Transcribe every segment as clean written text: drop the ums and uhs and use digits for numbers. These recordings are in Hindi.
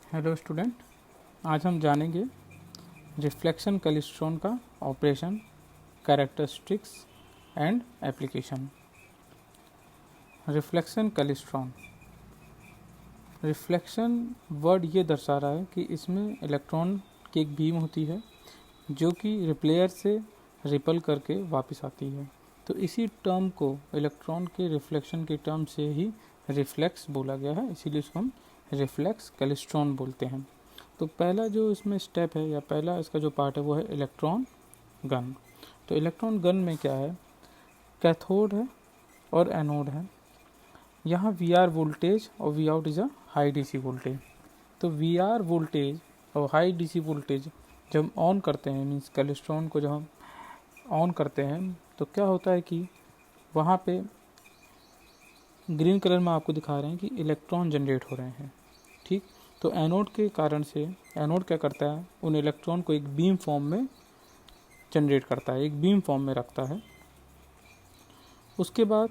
हेलो स्टूडेंट, आज हम जानेंगे रिफ्लेक्शन क्लेस्ट्रॉन का operation, characteristics and application. Reflection klystron, reflection word ये दर्शा रहा है कि इसमें इलेक्ट्रॉन की एक बीम होती है जो कि रिप्लेयर से रिपल करके वापस आती है। तो इसी टर्म को इलेक्ट्रॉन के रिफ्लेक्शन के टर्म से ही रिफ्लेक्स बोला गया है, इसीलिए इसको हम रिफ्लेक्स क्लेस्ट्रॉन बोलते हैं। तो पहला जो इसमें स्टेप है या पहला इसका जो पार्ट है वो है इलेक्ट्रॉन गन। तो इलेक्ट्रॉन गन में क्या है, कैथोड है और एनोड है। यहाँ वी आर वोल्टेज और V out is a high DC voltage. तो वी आर वोल्टेज और हाई डीसी वोल्टेज जब हम ऑन करते हैं, मीन्स क्लेस्ट्रॉन को जब हम ऑन करते हैं तो क्या होता है कि वहाँ पे ग्रीन कलर में आपको दिखा रहे हैं कि इलेक्ट्रॉन जनरेट हो रहे हैं। ठीक, तो एनोड के कारण से एनोड क्या करता है, उन इलेक्ट्रॉन को एक बीम फॉर्म में जनरेट करता है, एक बीम फॉर्म में रखता है। उसके बाद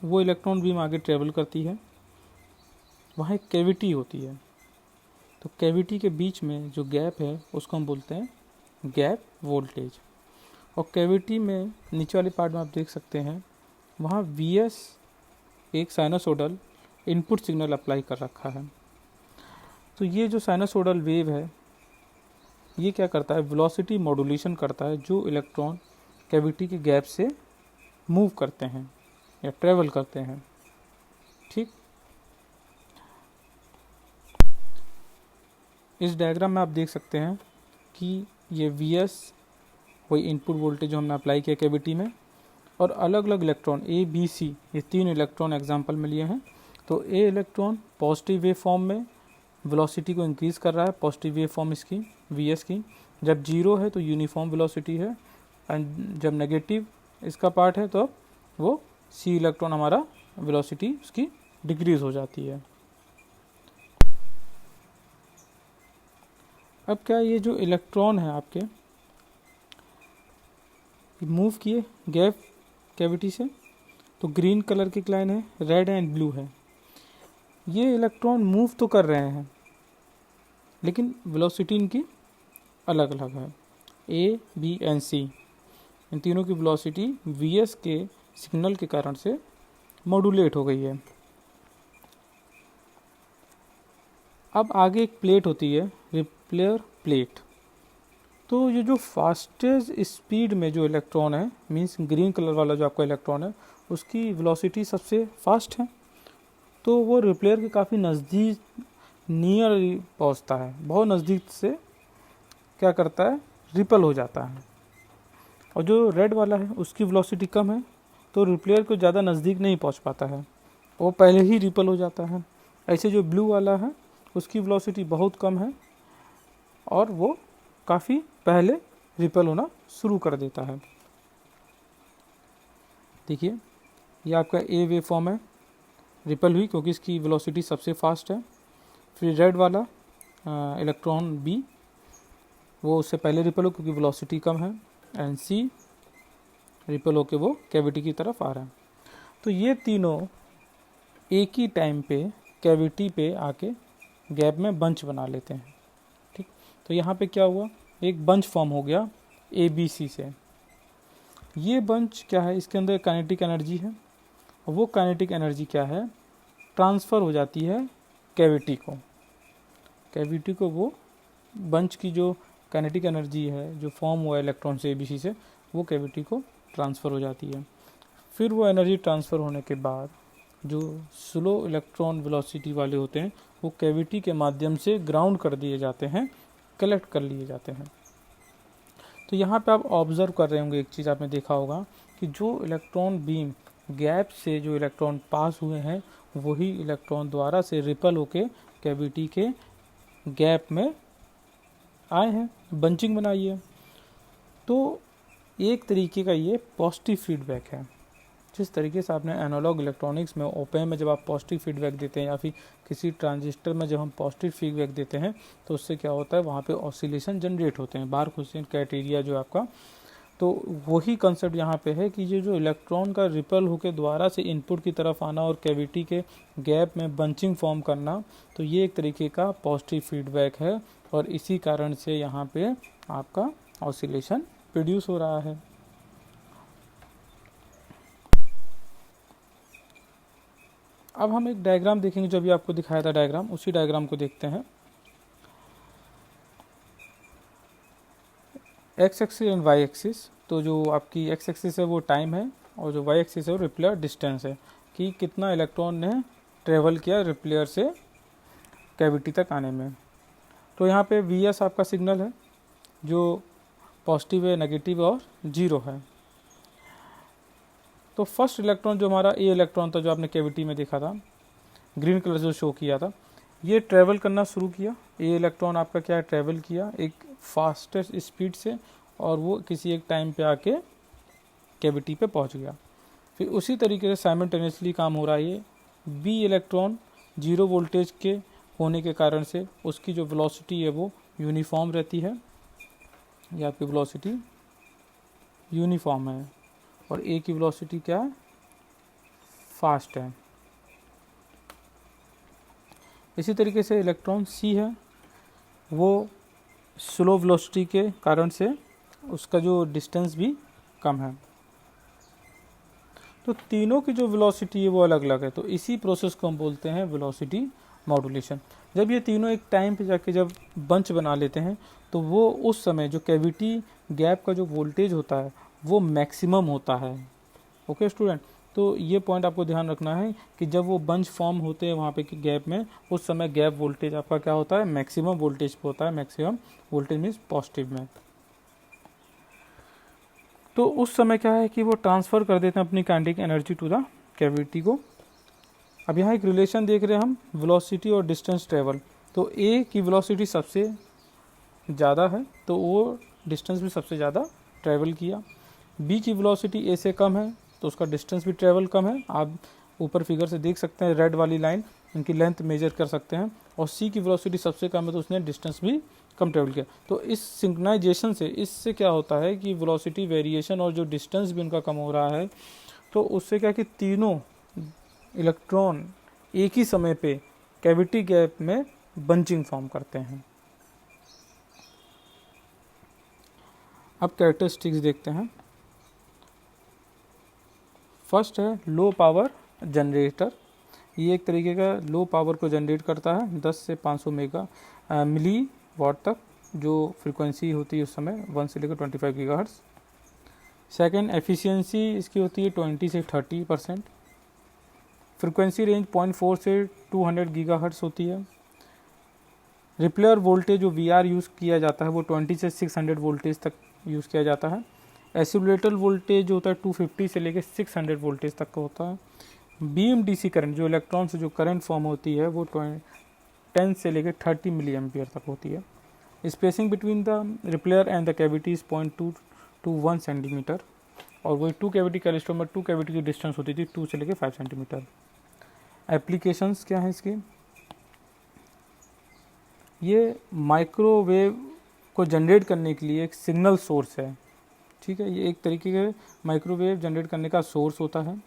वो इलेक्ट्रॉन बीम आगे ट्रेवल करती है, वहाँ एक कैविटी होती है। तो कैविटी के बीच में जो गैप है उसको हम बोलते हैं गैप वोल्टेज। और कैविटी में नीचे वाले पार्ट में आप देख सकते हैं वहाँ Vs एक साइनोसोडल इनपुट सिग्नल अप्लाई कर रखा है। तो ये जो साइनोसोडल वेव है ये क्या करता है, वेलोसिटी मॉड्यूलेशन करता है जो इलेक्ट्रॉन कैविटी के गैप से मूव करते हैं या ट्रेवल करते हैं। ठीक, इस डायग्राम में आप देख सकते हैं कि ये Vs वही इनपुट वोल्टेज जो हमने अप्लाई किया कैविटी में, और अलग अलग इलेक्ट्रॉन ए बी सी, ये तीन इलेक्ट्रॉन एग्जाम्पल में लिए हैं। तो ए इलेक्ट्रॉन पॉजिटिव वेव फॉर्म में वेलोसिटी को इंक्रीज कर रहा है, पॉजिटिव वेव फॉर्म इसकी Vs की। जब जीरो है तो यूनिफॉर्म वेलोसिटी है, एंड जब नेगेटिव इसका पार्ट है तो अब वो सी इलेक्ट्रॉन हमारा वेलोसिटी उसकी डिक्रीज हो जाती है। अब क्या ये जो इलेक्ट्रॉन है आपके मूव किए गैप कैविटी से, तो ग्रीन कलर की लाइन है, रेड एंड ब्लू है। ये इलेक्ट्रॉन मूव तो कर रहे हैं लेकिन वेलोसिटी इनकी अलग अलग है, ए बी एंड सी। इन तीनों की वेलोसिटी Vs के सिग्नल के कारण से मॉड्यूलेट हो गई है। अब आगे एक प्लेट होती है, रिप्लेयर प्लेट। तो ये जो फास्टेस्ट स्पीड में जो इलेक्ट्रॉन है, मींस ग्रीन कलर वाला जो आपका इलेक्ट्रॉन है उसकी वेलोसिटी सबसे फास्ट है, तो वो रिप्लेयर के काफ़ी नज़दीक नियर पहुंचता है, बहुत नज़दीक से क्या करता है, रिपल हो जाता है। और जो रेड वाला है उसकी वेलोसिटी कम है तो रिप्लेयर को ज़्यादा नज़दीक नहीं पहुंच पाता है, वो पहले ही रिपल हो जाता है। ऐसे जो ब्लू वाला है उसकी वेलोसिटी बहुत कम है और वो काफ़ी पहले रिपल होना शुरू कर देता है। देखिए ये आपका ए वेव फॉर्म है, रिपल हुई क्योंकि इसकी वेलोसिटी सबसे फास्ट है। फिर रेड वाला इलेक्ट्रॉन बी, वो उससे पहले रिपल हो क्योंकि वेलोसिटी कम है, एंड सी रिपल होके वो कैविटी की तरफ आ रहा है। तो ये तीनों एक ही टाइम पे कैविटी पे आके गैप में बंच बना लेते हैं। ठीक, तो यहाँ पे क्या हुआ, एक बंच फॉर्म हो गया ए बी सी से। ये बंच क्या है, इसके अंदर काइनेटिक एनर्जी है, और वो काइनेटिक एनर्जी क्या है, ट्रांसफ़र हो जाती है कैविटी को। कैविटी को वो बंच की जो काइनेटिक एनर्जी है जो फॉर्म हुआ इलेक्ट्रॉन से ए बी सी से, वो कैविटी को ट्रांसफ़र हो जाती है। फिर वो एनर्जी ट्रांसफ़र होने के बाद जो स्लो इलेक्ट्रॉन वेलोसिटी वाले होते हैं वो कैविटी के माध्यम से ग्राउंड कर दिए जाते हैं, कलेक्ट कर लिए जाते हैं। तो यहाँ पे आप ऑब्ज़र्व कर रहे होंगे, एक चीज़ आपने देखा होगा कि जो इलेक्ट्रॉन बीम गैप से जो इलेक्ट्रॉन पास हुए हैं वही इलेक्ट्रॉन द्वारा से रिपल होके कैविटी के गैप में आए हैं, बंचिंग बनाई है। तो एक तरीके का ये पॉजिटिव फीडबैक है। जिस तरीके से आपने एनालॉग इलेक्ट्रॉनिक्स में ओपन में जब आप पॉजिटिव फीडबैक देते हैं या फिर किसी ट्रांजिस्टर में जब हम पॉजिटिव फीडबैक देते हैं तो उससे क्या होता है, वहाँ पे ऑसिलेशन जनरेट होते हैं। बार्क-हाउज़ेन क्राइटेरिया जो आपका तो वही कंसेप्ट यहाँ पे है कि ये जो इलेक्ट्रॉन का रिपल होकर दोबारा से इनपुट की तरफ आना और कैविटी के गैप में बंचिंग फॉर्म करना, तो ये एक तरीके का पॉजिटिव फीडबैक है और इसी कारण से यहाँ पे आपका ऑसिलेशन प्रोड्यूस हो रहा है। अब हम एक डायग्राम देखेंगे, जो भी आपको दिखाया था डायग्राम, उसी डायग्राम को देखते हैं। X axis and Y axis, तो जो आपकी एक्स एक्सिस है वो टाइम है और जो वाई एक्सिस है वो रिप्लेयर डिस्टेंस है कि कितना इलेक्ट्रॉन ने ट्रेवल किया रिप्लेयर से कैविटी तक आने में। तो यहाँ पे वी एस आपका सिग्नल है जो पॉजिटिव है, नेगेटिव और जीरो है। तो फर्स्ट इलेक्ट्रॉन जो हमारा ए इलेक्ट्रॉन था, जो आपने कैविटी में देखा था, ग्रीन कलर जो शो किया था, ये ट्रैवल करना शुरू किया। ए इलेक्ट्रॉन आपका क्या ट्रैवल किया एक फास्टेस्ट स्पीड से और वो किसी एक टाइम पे आके कैविटी पे पहुंच गया। फिर उसी तरीके से साइमल्टेनियसली काम हो रहा है। ये बी इलेक्ट्रॉन जीरो वोल्टेज के होने के कारण से उसकी जो वेलोसिटी है वो यूनिफॉर्म रहती है। ये आपकी वेलोसिटी यूनिफॉर्म है और ए की वेलोसिटी क्या है, फास्ट है। इसी तरीके से इलेक्ट्रॉन सी है, वो स्लो वेलोसिटी के कारण से उसका जो डिस्टेंस भी कम है। तो तीनों की जो वेलोसिटी है वो अलग अलग है। तो इसी प्रोसेस को हम बोलते हैं वेलोसिटी मॉड्यूलेशन। जब ये तीनों एक टाइम पे जाके जब बंच बना लेते हैं तो वो उस समय जो कैविटी गैप का जो वोल्टेज होता है वो मैक्सिमम होता है। ओके स्टूडेंट, तो ये पॉइंट आपको ध्यान रखना है कि जब वो बंच फॉर्म होते हैं वहाँ पे कि गैप में, उस समय गैप वोल्टेज आपका क्या होता है, मैक्सिमम वोल्टेज पे होता है। मैक्सिमम वोल्टेज मीन्स पॉजिटिव में। तो उस समय क्या है कि वो ट्रांसफ़र कर देते हैं अपनी kinetic energy to the cavity को। अब यहाँ एक रिलेशन देख रहे हैं हम, वेलोसिटी और डिस्टेंस ट्रेवल। तो ए की वेलोसिटी सबसे ज़्यादा है तो वो डिस्टेंस भी सबसे ज़्यादा ट्रैवल किया। बी की वेलोसिटी ए से कम है तो उसका डिस्टेंस भी ट्रैवल कम है। आप ऊपर फिगर से देख सकते हैं, रेड वाली लाइन, इनकी लेंथ मेजर कर सकते हैं। और सी की वेलोसिटी सबसे कम है तो उसने डिस्टेंस भी कम ट्रैवल किया। तो इस सिंक्रोनाइजेशन से इससे क्या होता है कि वेलोसिटी वेरिएशन और जो डिस्टेंस भी उनका कम हो रहा है, तो उससे क्या कि तीनों इलेक्ट्रॉन एक ही समय पे कैविटी गैप में बंचिंग फॉर्म करते हैं। अब कैरेक्टरिस्टिक्स देखते हैं। फर्स्ट है लो पावर जनरेटर। ये एक तरीके का लो पावर को जनरेट करता है 10 से 500 मिली वाट तक, जो फ्रीक्वेंसी होती है उस समय 1 से लेकर 25 गीगाहर्ट्ज़। सेकेंड, एफिशिएंसी इसकी होती है 20 से 30%। फ्रीक्वेंसी रेंज 0.4 से 200 गीगाहर्ट्ज़ होती है। रिप्लेयर वोल्टेज जो वी आर यूज़ किया जाता है वो 20 से 600 वोल्टेज तक यूज़ किया जाता है। एसिमुलेटर वोल्टेज जो होता है 250 से लेकर 600 वोल्टेज तक का होता है। बीम डीसी करंट, जो इलेक्ट्रॉन से जो करंट फॉर्म होती है वो 10 से लेकर 30 मिली एम्पियर तक होती है। Spacing between the repeller and the cavity is 0.2 to 1 centimetre. और वही 2 कैविटी कैलिस्ट्रोम में 2 कैविटी की डिस्टेंस होती थी 2 से लेकर 5 सेंटीमीटर। एप्लीकेशंस क्या हैं इसकी, ये माइक्रोवेव को जनरेट करने के लिए एक सिग्नल सोर्स है। ठीक है, ये एक तरीके के माइक्रोवेव जनरेट करने का सोर्स होता है।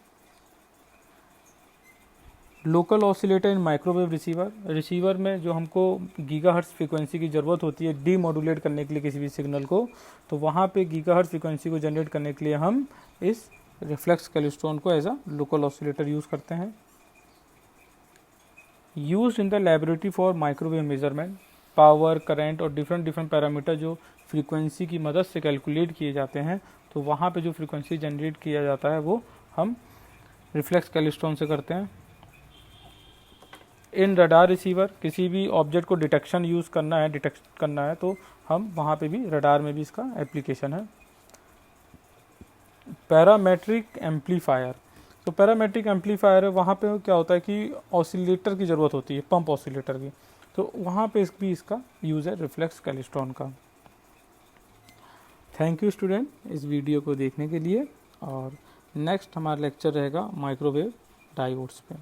लोकल ऑसिलेटर इन माइक्रोवेव रिसीवर, रिसीवर में जो हमको गीगाहर्ट्ज़ फ्रीक्वेंसी की ज़रूरत होती है डीमॉड्यूलेट करने के लिए किसी भी सिग्नल को, तो वहाँ पे गीगाहर्ट्ज़ फ्रीक्वेंसी को जनरेट करने के लिए हम इस रिफ्लेक्स क्लेस्ट्रॉन को as a local oscillator use करते हैं। Used in the laboratory for microwave measurement. Power, current और डिफरेंट पैरामीटर जो फ्रीक्वेंसी की मदद से कैलकुलेट किए जाते हैं, तो वहाँ पे जो फ्रीक्वेंसी जनरेट किया जाता है वो हम रिफ्लेक्स क्लेस्ट्रॉन से करते हैं। इन रडार रिसीवर, किसी भी ऑब्जेक्ट को डिटेक्ट करना है तो हम वहाँ पे भी, रडार में भी इसका एप्लीकेशन है। पैरामेट्रिक एम्पलीफायर, तो पैरामेट्रिक एम्पलीफायर है, वहाँ पे क्या होता है कि ऑसिलेटर की ज़रूरत होती है, पंप ऑसिलेटर की, तो वहाँ पे भी इसका यूज़ है रिफ्लेक्स क्लेस्ट्रॉन का। थैंक यू स्टूडेंट इस वीडियो को देखने के लिए, और नेक्स्ट हमारा लेक्चर रहेगा माइक्रोवेव डायोड्स पे।